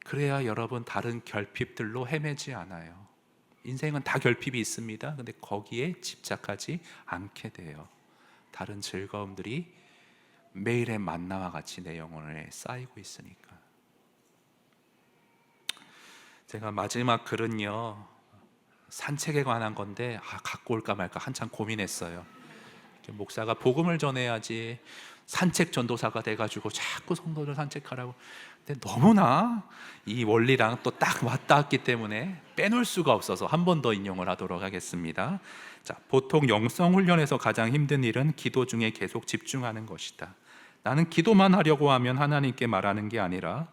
그래야 여러분 다른 결핍들로 헤매지 않아요. 인생은 다 결핍이 있습니다. 근데 거기에 집착하지 않게 돼요. 다른 즐거움들이 매일의 만나와 같이 내 영혼에 쌓이고 있으니까. 제가 마지막 글은요, 산책에 관한 건데 갖고 올까 말까 한참 고민했어요. 목사가 복음을 전해야지 산책 전도사가 돼가지고 자꾸 성도들 산책하라고. 근데 너무나 이 원리랑 또 딱 맞닿았기 때문에 빼놓을 수가 없어서 한 번 더 인용을 하도록 하겠습니다. 자, 보통 영성 훈련에서 가장 힘든 일은 기도 중에 계속 집중하는 것이다. 나는 기도만 하려고 하면 하나님께 말하는 게 아니라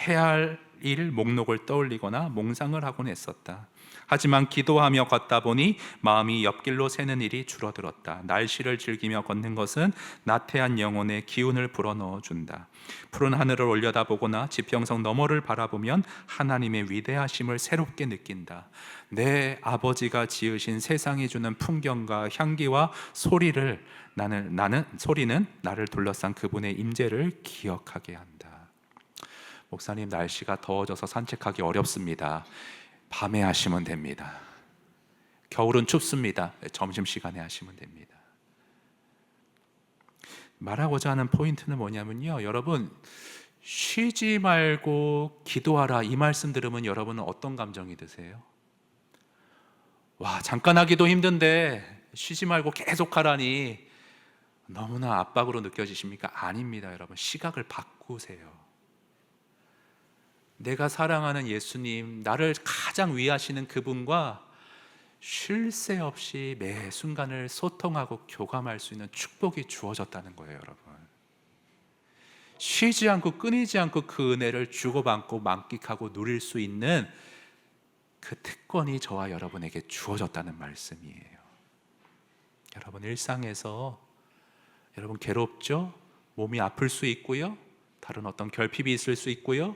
해야 할 일 목록을 떠올리거나 몽상을 하곤 했었다. 하지만 기도하며 걷다 보니 마음이 옆길로 새는 일이 줄어들었다. 날씨를 즐기며 걷는 것은 나태한 영혼에 기운을 불어넣어준다. 푸른 하늘을 올려다보거나 지평선 너머를 바라보면 하나님의 위대하심을 새롭게 느낀다. 내 아버지가 지으신 세상이 주는 풍경과 향기와 소리는 나를 둘러싼 그분의 임재를 기억하게 한다. 목사님, 날씨가 더워져서 산책하기 어렵습니다. 밤에 하시면 됩니다. 겨울은 춥습니다. 점심시간에 하시면 됩니다. 말하고자 하는 포인트는 뭐냐면요, 여러분, 쉬지 말고 기도하라 이 말씀 들으면 여러분은 어떤 감정이 드세요? 와, 잠깐 하기도 힘든데 쉬지 말고 계속 하라니 너무나 압박으로 느껴지십니까? 아닙니다. 여러분, 시각을 바꾸세요. 내가 사랑하는 예수님, 나를 가장 위하시는 그분과 쉴 새 없이 매 순간을 소통하고 교감할 수 있는 축복이 주어졌다는 거예요, 여러분. 쉬지 않고 끊이지 않고 그 은혜를 주고받고 만끽하고 누릴 수 있는 그 특권이 저와 여러분에게 주어졌다는 말씀이에요. 여러분, 일상에서 여러분 괴롭죠? 몸이 아플 수 있고요, 다른 어떤 결핍이 있을 수 있고요,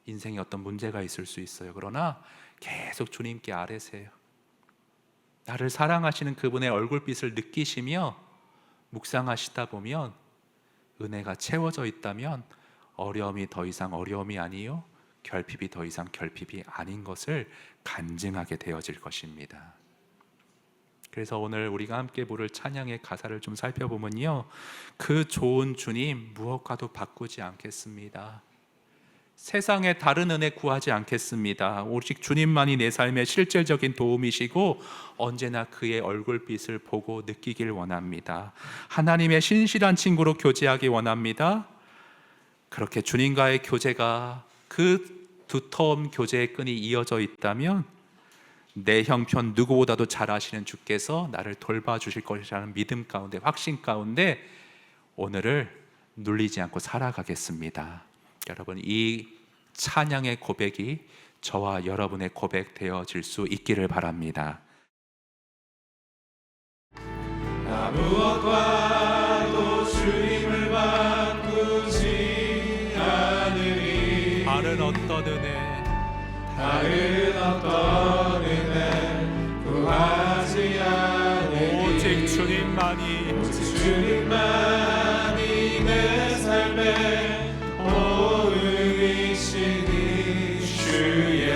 인생에 어떤 문제가 있을 수 있어요. 그러나 계속 주님께 아뢰세요. 나를 사랑하시는 그분의 얼굴빛을 느끼시며 묵상하시다 보면 은혜가 채워져 있다면 어려움이 더 이상 어려움이 아니요, 결핍이 더 이상 결핍이 아닌 것을 간증하게 되어질 것입니다. 그래서 오늘 우리가 함께 부를 찬양의 가사를 좀 살펴보면요, 그 좋은 주님 무엇과도 바꾸지 않겠습니다. 세상의 다른 은혜 구하지 않겠습니다. 오직 주님만이 내 삶의 실질적인 도움이시고 언제나 그의 얼굴빛을 보고 느끼길 원합니다. 하나님의 신실한 친구로 교제하기 원합니다. 그렇게 주님과의 교제가 그 두터운 교제의 끈이 이어져 있다면 내 형편 누구보다도 잘 아시는 주께서 나를 돌봐주실 것이라는 믿음 가운데, 확신 가운데 오늘을 눌리지 않고 살아가겠습니다. 여러분, 이 찬양의 고백이 저와 여러분의 고백 되어질 수 있기를 바랍니다. 나 무엇과도 주님을 바꾸지 않으리. 다른 어떤 은혜, 다른 어떤 은혜 구하지 않으리. 오직 주님만이, 오직 주님만이 내 삶의 보응이시니 주의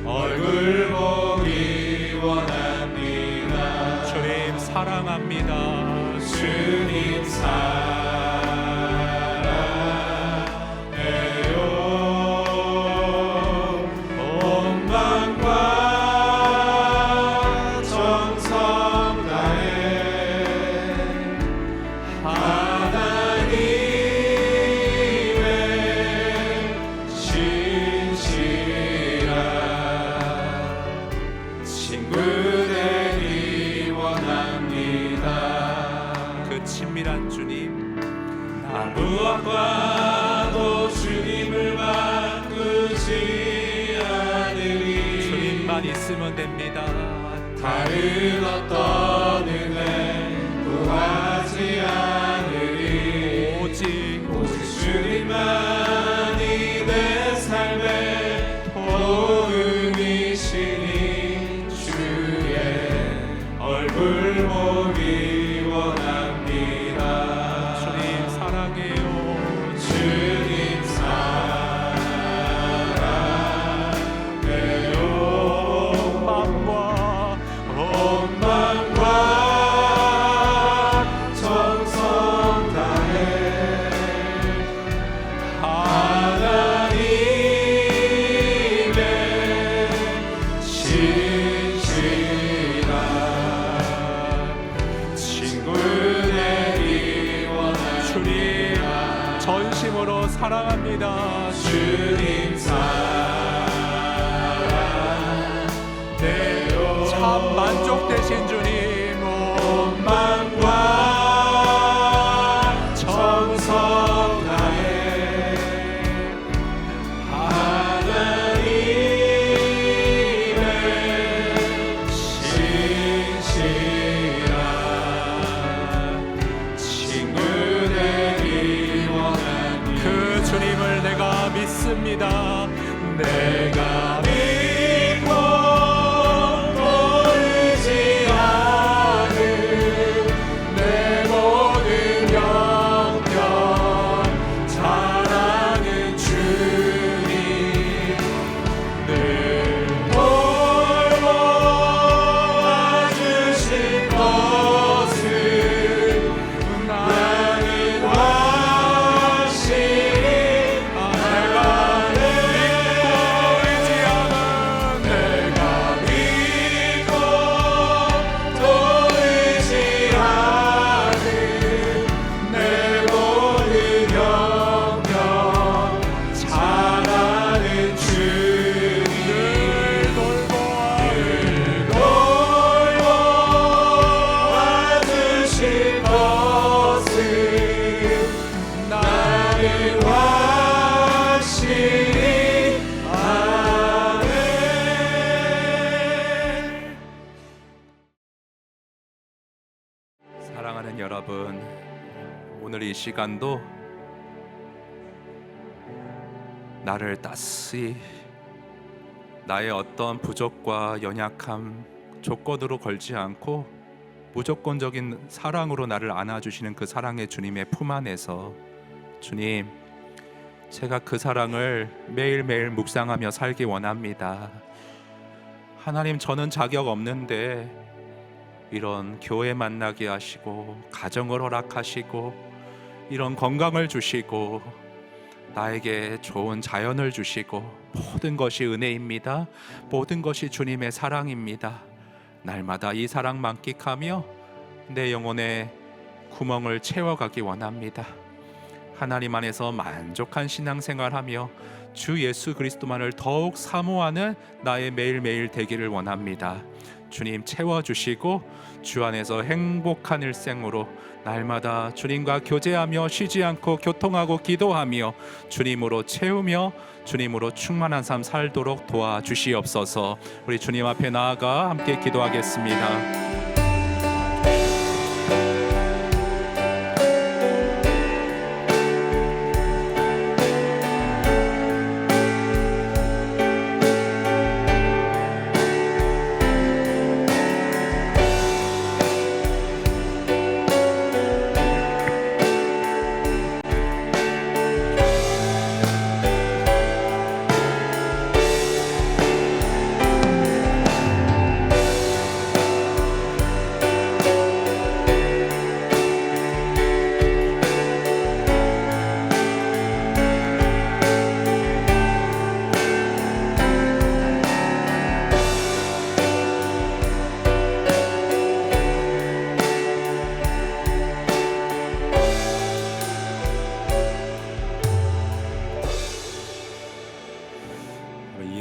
얼굴 보기 원합니다. 주님 사랑합니다. 주님 사랑해요. 온 마음과 정성 다해 하나님의 신실한 친구 되기 원합니다. 그 친밀한 주님, 나 무엇과도 주님을 바꾸지 않으리. 주님만 있으면 됩니다. 다른 어떤 은혜 구하지 않으리. 오직 오직 주님만이 내 삶의 주님 사랑대로 참 만족되신 주님 온 마음과 정성 다해 하나님의 신실한 친구 되기 원하니 그 주님을 내가 믿습니다. 내가 믿고 또 의지하는 내 모든 영역 잘하는 주님 늘 돌보아주신 것을 나는 확실히 내가 믿고 또 의지하는 내 모든 영역 잘하는 주님 늘 돌보아주신 것을 나는 확실히 아네. 사랑하는 여러분, 오늘 이 시간도 나를 따스히 나의 어떤 부족과 연약함 조건으로 걸지 않고 무조건적인 사랑으로 나를 안아주시는 그 사랑의 주님의 품 안에서 주님, 제가 그 사랑을 매일매일 묵상하며 살기 원합니다. 하나님, 저는 자격 없는데 이런 교회 만나게 하시고 가정을 허락하시고 이런 건강을 주시고 나에게 좋은 자연을 주시고 모든 것이 은혜입니다. 모든 것이 주님의 사랑입니다. 날마다 이 사랑 만끽하며 내 영혼의 구멍을 채워가기 원합니다. 하나님 안에서 만족한 신앙생활하며 주 예수 그리스도만을 더욱 사모하는 나의 매일매일 되기를 원합니다. 주님 채워주시고 주 안에서 행복한 일생으로 날마다 주님과 교제하며 쉬지 않고 교통하고 기도하며 주님으로 채우며 주님으로 충만한 삶 살도록 도와주시옵소서. 우리 주님 앞에 나아가 함께 기도하겠습니다.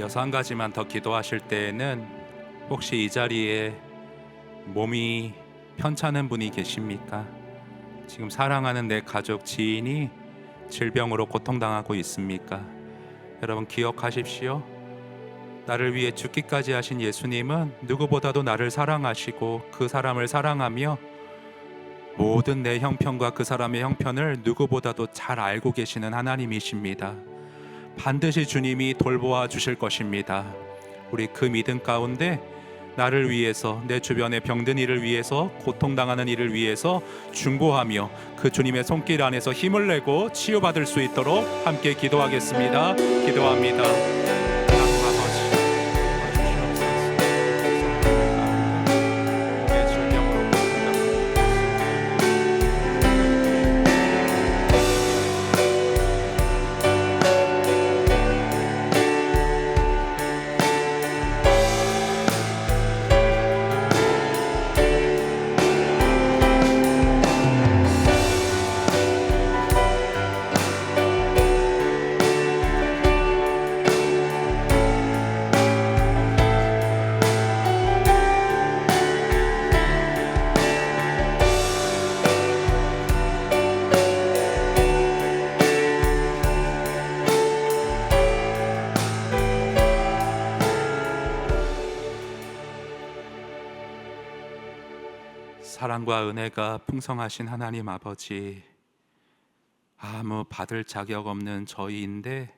이어서 한 가지만 더 기도하실 때에는 혹시 이 자리에 몸이 편찮은 분이 계십니까? 지금 사랑하는 내 가족, 지인이 질병으로 고통당하고 있습니까? 여러분 기억하십시오. 나를 위해 죽기까지 하신 예수님은 누구보다도 나를 사랑하시고 그 사람을 사랑하며 모든 내 형편과 그 사람의 형편을 누구보다도 잘 알고 계시는 하나님이십니다. 반드시 주님이 돌보아 주실 것입니다. 우리 그 믿음 가운데 나를 위해서, 내 주변의 병든 이를 위해서, 고통당하는 이를 위해서 중보하며 그 주님의 손길 안에서 힘을 내고 치유받을 수 있도록 함께 기도하겠습니다. 기도합니다. 사랑과 은혜가 풍성하신 하나님 아버지, 아무 받을 자격 없는 저희인데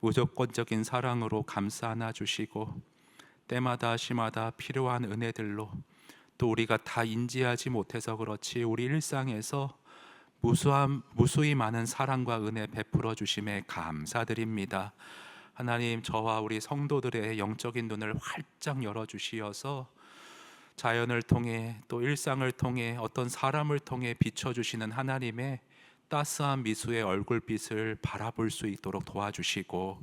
무조건적인 사랑으로 감싸 안아 주시고 때마다 시마다 필요한 은혜들로 또 우리가 다 인지하지 못해서 그렇지 우리 일상에서 무수히 많은 사랑과 은혜 베풀어 주심에 감사드립니다. 하나님, 저와 우리 성도들의 영적인 눈을 활짝 열어 주시어서 자연을 통해 또 일상을 통해 어떤 사람을 통해 비춰주시는 하나님의 따스한 미수의 얼굴빛을 바라볼 수 있도록 도와주시고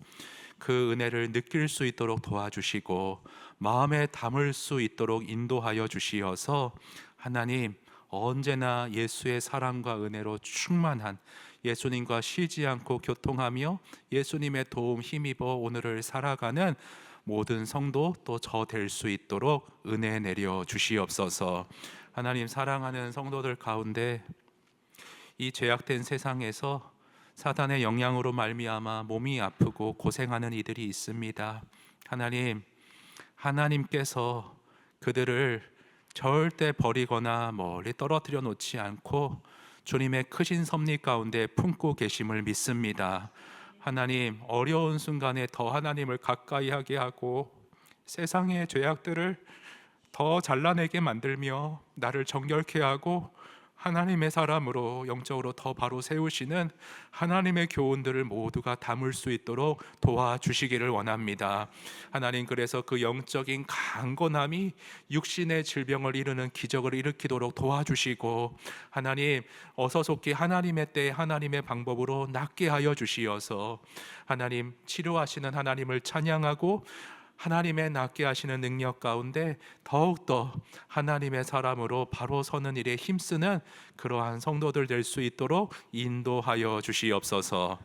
그 은혜를 느낄 수 있도록 도와주시고 마음에 담을 수 있도록 인도하여 주시어서 하나님, 언제나 예수의 사랑과 은혜로 충만한 예수님과 쉬지 않고 교통하며 예수님의 도움 힘입어 오늘을 살아가는 모든 성도 또 저 될 수 있도록 은혜 내려 주시옵소서. 하나님, 사랑하는 성도들 가운데 이 죄악된 세상에서 사단의 영향으로 말미암아 몸이 아프고 고생하는 이들이 있습니다. 하나님, 하나님께서 그들을 절대 버리거나 멀리 떨어뜨려 놓지 않고 주님의 크신 섭리 가운데 품고 계심을 믿습니다. 하나님, 어려운 순간에 더 하나님을 가까이 하게 하고 세상의 죄악들을 더 잘라내게 만들며 나를 정결케 하고 하나님의 사람으로 영적으로 더 바로 세우시는 하나님의 교훈들을 모두가 담을 수 있도록 도와주시기를 원합니다. 하나님, 그래서 그 영적인 강건함이 육신의 질병을 이루는 기적을 일으키도록 도와주시고 하나님, 어서속히 하나님의 때에 하나님의 방법으로 낫게 하여 주시어서 하나님, 치료하시는 하나님을 찬양하고 하나님의 낫게 하시는 능력 가운데 더욱더 하나님의 사람으로 바로 서는 일에 힘쓰는 그러한 성도들 될 수 있도록 인도하여 주시옵소서.